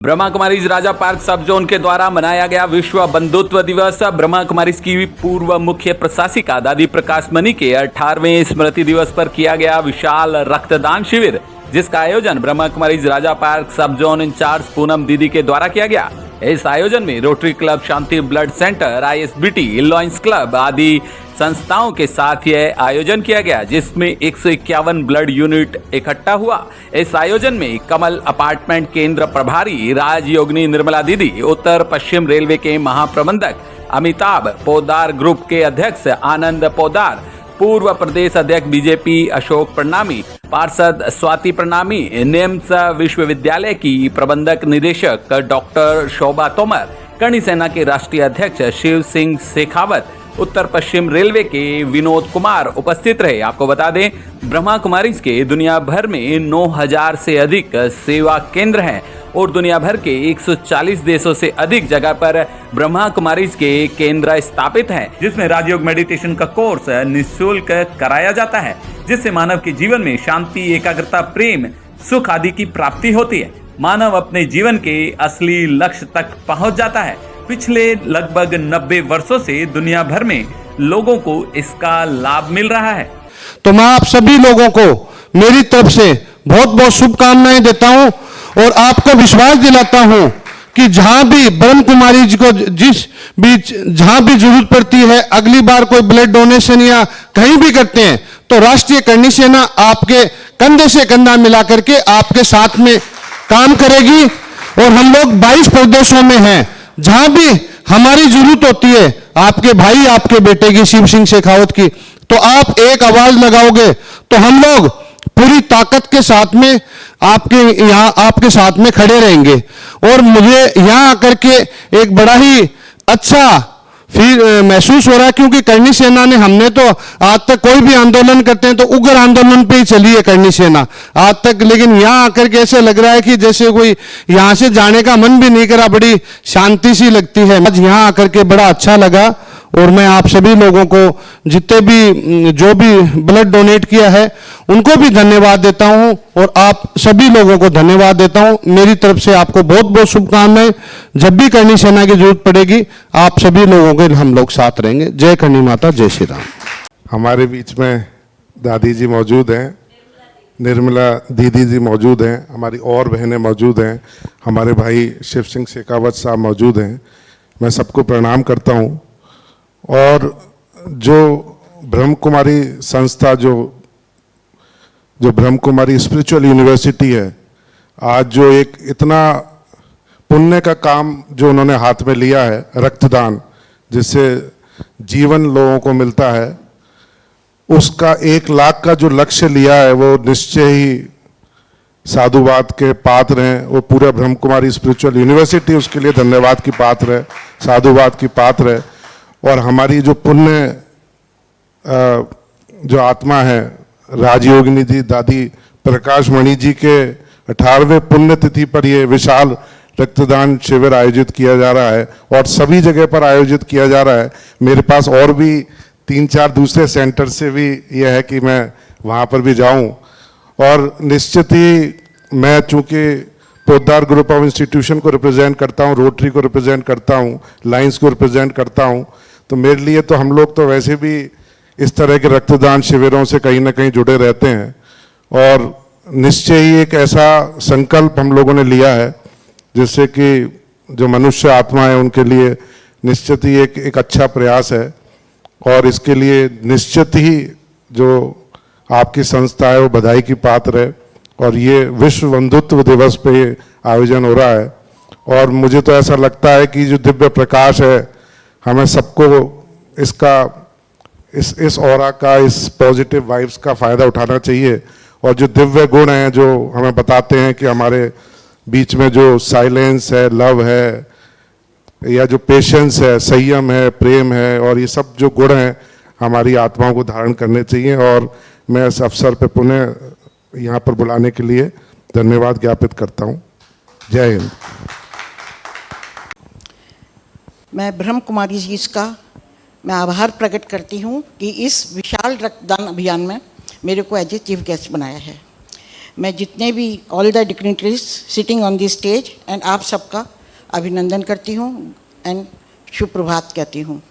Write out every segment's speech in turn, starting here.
Brahma Kumaris Raja park sub zone के द्वारा मनाया गया विश्व बंधुत्व दिवस। ब्रह्मा कुमारीज की पूर्व मुख्य प्रशासिका दादी प्रकाश मणि के 18वें स्मृति दिवस पर किया गया विशाल रक्तदान शिविर, जिसका आयोजन Brahma Kumaris Raja park sub zone incharge Poonam दीदी के द्वारा किया गया। इस आयोजन में Rotary club, Shanti blood centre, ISBT, Lions club आदि संस्थाओं के साथ यह आयोजन किया गया, जिसमें 151 ब्लड यूनिट इकट्ठा हुआ। इस आयोजन में कमल अपार्टमेंट केंद्र प्रभारी राजयोगिनी निर्मला दीदी, उत्तर पश्चिम रेलवे के महाप्रबंधक अमिताभ पोदार, ग्रुप के अध्यक्ष आनंद पोदार, पूर्व प्रदेश अध्यक्ष बीजेपी अशोक प्रणामी, पार्षद स्वाति प्रणामी, निम्स विश्वविद्यालय की प्रबंधक निदेशक डॉक्टर शोभा तोमर, करणी सेना के राष्ट्रीय अध्यक्ष शिव सिंह शेखावत, उत्तर पश्चिम रेलवे के विनोद कुमार उपस्थित रहे। आपको बता दें, ब्रह्मा कुमारीज के दुनिया भर में 9000 से अधिक सेवा केंद्र हैं और दुनिया भर के 140 देशों से अधिक जगह पर ब्रह्मा कुमारीज के केंद्र स्थापित हैं, जिसमें राजयोग मेडिटेशन का कोर्स निःशुल्क कराया जाता है, जिससे मानव के जीवन में शांति, एकाग्रता, प्रेम, सुख आदि की प्राप्ति होती है। मानव अपने जीवन के असली लक्ष्य तक पहुंच जाता है। पिछले लगभग 90 वर्षों से दुनिया भर में लोगों को इसका लाभ मिल रहा है। तो मैं आप सभी लोगों को मेरी तरफ से बहुत बहुत शुभकामनाएं देता हूं और आपको विश्वास दिलाता हूं कि जहां भी ब्रह्म कुमारी जी को जहां भी जरूरत पड़ती है, अगली बार कोई ब्लड डोनेशन या कहीं भी करते हैं तो राष्ट्रीय करणी सेना आपके कंधे से कंधा मिला करके आपके साथ में काम करेगी। और हम लोग 22 प्रदेशों में हैं, जहां भी हमारी जरूरत होती है आपके भाई, आपके बेटे की, शिव सिंह शेखावत की, तो आप एक आवाज लगाओगे तो हम लोग पूरी ताकत के साथ में आपके साथ में खड़े रहेंगे। और मुझे यहां आकर के एक बड़ा ही अच्छा फिर महसूस हो रहा है, क्योंकि करणी सेना ने, हमने तो आज तक कोई भी आंदोलन करते हैं तो उग्र आंदोलन पे ही चली है करणी सेना आज तक, लेकिन यहाँ आकर के ऐसे लग रहा है कि जैसे कोई यहाँ से जाने का मन भी नहीं करा, बड़ी शांति सी लगती है। आज यहाँ आकर के बड़ा अच्छा लगा और मैं आप सभी लोगों को, जितने भी जो भी ब्लड डोनेट किया है उनको भी धन्यवाद देता हूं और आप सभी लोगों को धन्यवाद देता हूं। मेरी तरफ से आपको बहुत बहुत शुभकामनाएं। जब भी करणी सेना की जरूरत पड़ेगी आप सभी लोगों के हम लोग साथ रहेंगे। जय करणी माता, जय श्री राम। हमारे बीच में दादी जी मौजूद हैं, निर्मला दीदी जी मौजूद हैं, हमारी और बहनें मौजूद हैं, हमारे भाई शिव सिंह शेखावत साहब मौजूद हैं। मैं सबको प्रणाम करता हूँ। और जो ब्रह्म कुमारी संस्था, जो ब्रह्म कुमारी स्पिरिचुअल यूनिवर्सिटी है, आज जो एक इतना पुण्य का काम जो उन्होंने हाथ में लिया है, रक्तदान, जिससे जीवन लोगों को मिलता है, उसका 1 लाख का जो लक्ष्य लिया है वो निश्चय ही साधुवाद के पात्र हैं। वो पूरा ब्रह्म कुमारी स्पिरिचुअल यूनिवर्सिटी उसके लिए धन्यवाद की पात्र है, साधुवाद की पात्र है। और हमारी जो पुण्य जो आत्मा है, राजयोगिनी जी, दादी प्रकाश मणि जी के 18वें पुण्यतिथि पर ये विशाल रक्तदान शिविर आयोजित किया जा रहा है और सभी जगह पर आयोजित किया जा रहा है। मेरे पास और भी 3-4 दूसरे सेंटर से भी यह है कि मैं वहाँ पर भी जाऊँ। और निश्चित ही मैं चूँकि पोद्दार ग्रुप ऑफ इंस्टीट्यूशन को रिप्रेजेंट करता हूँ, रोटरी को रिप्रेजेंट करता हूँ, लायंस को रिप्रेजेंट करता हूँ, तो मेरे लिए तो हम लोग तो वैसे भी इस तरह के रक्तदान शिविरों से कहीं ना कहीं जुड़े रहते हैं। और निश्चय ही एक ऐसा संकल्प हम लोगों ने लिया है जिससे कि जो मनुष्य आत्मा है उनके लिए निश्चित ही एक अच्छा प्रयास है। और इसके लिए निश्चित ही जो आपकी संस्था है वो बधाई की पात्र है। और ये विश्व बंधुत्व दिवस पे ये आयोजन हो रहा है। और मुझे तो ऐसा लगता है कि जो दिव्य प्रकाश है, हमें सबको इसका, इस ऑरा का, इस पॉजिटिव वाइब्स का फ़ायदा उठाना चाहिए। और जो दिव्य गुण हैं जो हमें बताते हैं कि हमारे बीच में जो साइलेंस है, लव है, या जो पेशेंस है, संयम है, प्रेम है, और ये सब जो गुण हैं हमारी आत्माओं को धारण करने चाहिए। और मैं इस अवसर पर पुनः यहाँ पर बुलाने के लिए धन्यवाद ज्ञापित करता हूँ। जय हिंद। मैं ब्रह्म कुमारी जी का मैं आभार प्रकट करती हूँ कि इस विशाल रक्तदान अभियान में मेरे को एज ए चीफ गेस्ट बनाया है। मैं जितने भी all the dignitaries sitting on the stage and आप सबका अभिनंदन करती हूँ एंड शुभ प्रभात कहती हूँ।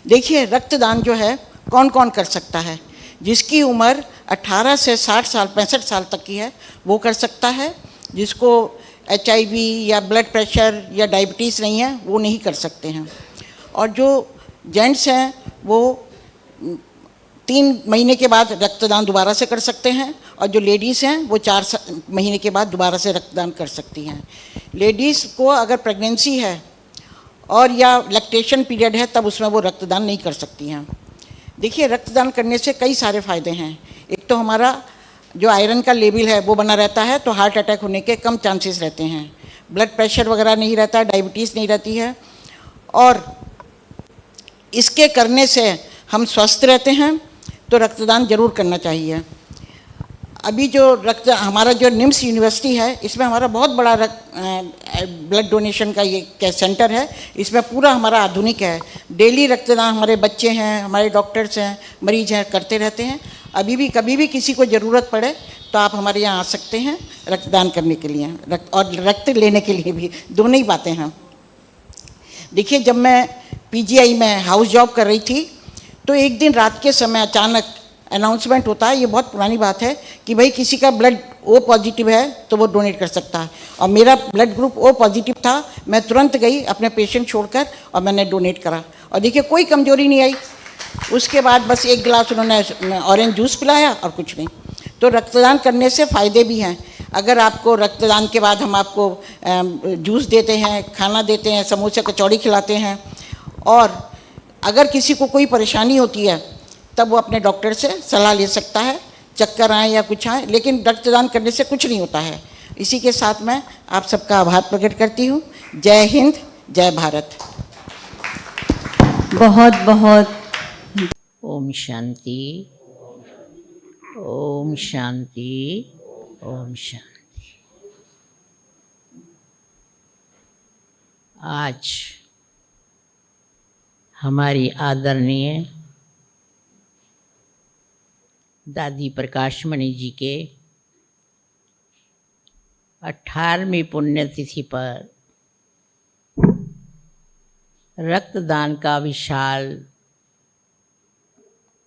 देखिए, रक्तदान जो है कौन कौन कर सकता है। जिसकी उम्र 18 से 60 साल 65 साल तक की है वो कर सकता है। जिसको HIV या ब्लड प्रेशर या डायबिटीज़ नहीं है वो नहीं कर सकते हैं। और जो जेंट्स हैं वो 3 महीने के बाद रक्तदान दोबारा से कर सकते हैं, और जो लेडीज़ हैं वो 4 महीने के बाद दोबारा से रक्तदान कर सकती हैं। लेडीज़ को अगर प्रेगनेंसी है और या लैक्टेशन पीरियड है तब उसमें वो रक्तदान नहीं कर सकती हैं। देखिए, रक्तदान करने से कई सारे फ़ायदे हैं। एक तो हमारा जो आयरन का लेवल है वो बना रहता है, तो हार्ट अटैक होने के कम चांसेस रहते हैं। ब्लड प्रेशर वगैरह नहीं रहता है, डायबिटीज़ नहीं रहती है, और इसके करने से हम स्वस्थ रहते हैं। तो रक्तदान जरूर करना चाहिए। अभी जो हमारा जो निम्स यूनिवर्सिटी है इसमें हमारा बहुत बड़ा ब्लड डोनेशन का ये सेंटर है। इसमें पूरा हमारा आधुनिक है। डेली रक्तदान हमारे बच्चे हैं, हमारे डॉक्टर्स हैं, मरीज हैं, करते रहते हैं। अभी भी कभी भी किसी को ज़रूरत पड़े तो आप हमारे यहाँ आ सकते हैं रक्तदान करने के लिए और रक्त लेने के लिए भी, दोनों ही बातें हैं। देखिए, जब मैं PGI में हाउस जॉब कर रही थी तो एक दिन रात के समय अचानक अनाउंसमेंट होता है, ये बहुत पुरानी बात है, कि भाई किसी का ब्लड O पॉजिटिव है तो वो डोनेट कर सकता है। और मेरा ब्लड ग्रुप O पॉजिटिव था। मैं तुरंत गई अपने पेशेंट छोड़कर और मैंने डोनेट करा, और देखिए कोई कमजोरी नहीं आई। उसके बाद बस 1 गिलास उन्होंने ऑरेंज जूस पिलाया और कुछ नहीं। तो रक्तदान करने से फ़ायदे भी हैं। अगर आपको रक्तदान के बाद हम आपको जूस देते हैं, खाना देते हैं, समोसे कचौड़ी खिलाते हैं, और अगर किसी को कोई परेशानी होती है तब वो अपने डॉक्टर से सलाह ले सकता है, चक्कर आए या कुछ आए, लेकिन रक्तदान करने से कुछ नहीं होता है। इसी के साथ मैं आप सबका आभार प्रकट करती हूँ। जय हिंद, जय भारत। बहुत बहुत ओम शांति, ओम शांति, ओम शांति। आज हमारी आदरणीय दादी प्रकाशमणि जी के 18वीं पुण्यतिथि पर रक्तदान का विशाल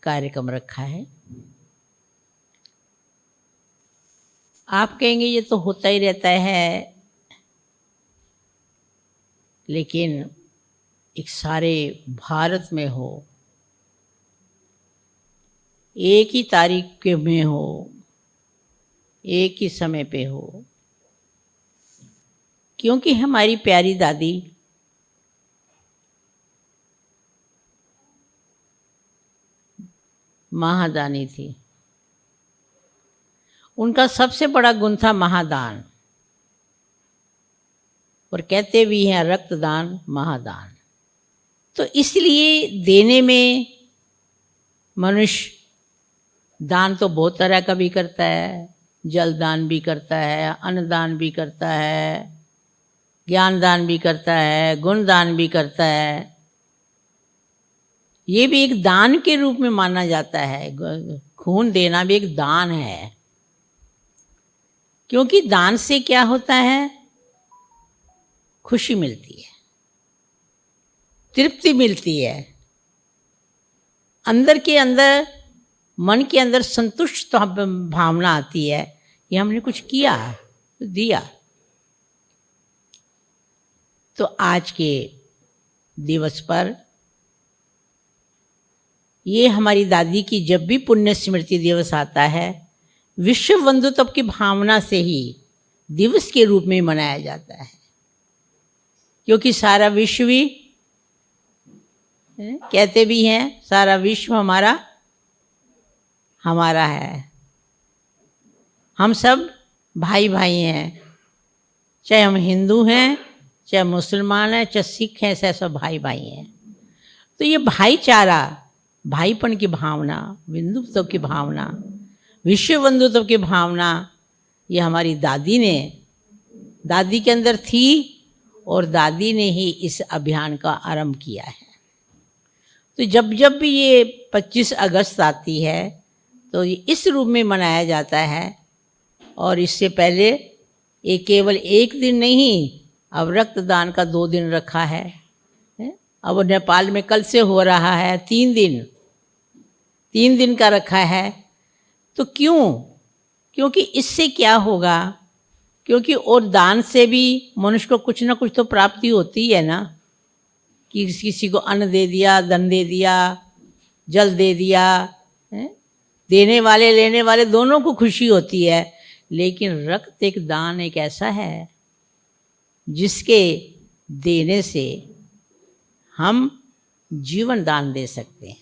कार्यक्रम रखा है। आप कहेंगे ये तो होता ही रहता है, लेकिन एक सारे भारत में हो, एक ही तारीख में हो, एक ही समय पे हो, क्योंकि हमारी प्यारी दादी महादानी थी। उनका सबसे बड़ा गुण था महादान, और कहते भी हैं रक्तदान महादान। तो इसलिए देने में मनुष्य दान तो बहुत तरह का भी करता है। जल दान भी करता है, अन्न दान भी करता है, ज्ञान दान भी करता है, गुण दान भी करता है। ये भी एक दान के रूप में माना जाता है। खून देना भी एक दान है, क्योंकि दान से क्या होता है? खुशी मिलती है, तृप्ति मिलती है, अंदर के अंदर, मन के अंदर संतुष्ट भावना आती है कि हमने कुछ किया, दिया। तो आज के दिवस पर ये हमारी दादी की जब भी पुण्य स्मृति दिवस आता है, विश्व बंधुत्व की भावना से ही दिवस के रूप में मनाया जाता है। क्योंकि सारा विश्व भी, कहते भी हैं, सारा विश्व हमारा है। हम सब भाई भाई हैं, चाहे हम हिंदू हैं, चाहे मुसलमान हैं, चाहे सिख हैं, सब भाई भाई हैं। तो ये भाईचारा, भाईपन की भावना, बंधुत्व की भावना, विश्व बंधुत्व की भावना, ये हमारी दादी के अंदर थी, और दादी ने ही इस अभियान का आरंभ किया है। तो जब जब भी ये 25 अगस्त आती है तो ये इस रूप में मनाया जाता है, और इससे पहले ये केवल एक दिन नहीं, अब रक्तदान का 2 दिन रखा है। अब नेपाल में कल से हो रहा है 3 दिन का रखा है। तो क्यों? क्योंकि इससे क्या होगा? क्योंकि और दान से भी मनुष्य को कुछ ना कुछ तो प्राप्ति होती है ना, कि किसी को अन्न दे दिया, धन दे दिया, जल दे दिया, देने वाले लेने वाले दोनों को खुशी होती है। लेकिन रक्त एक दान एक ऐसा है जिसके देने से हम जीवन दान दे सकते हैं।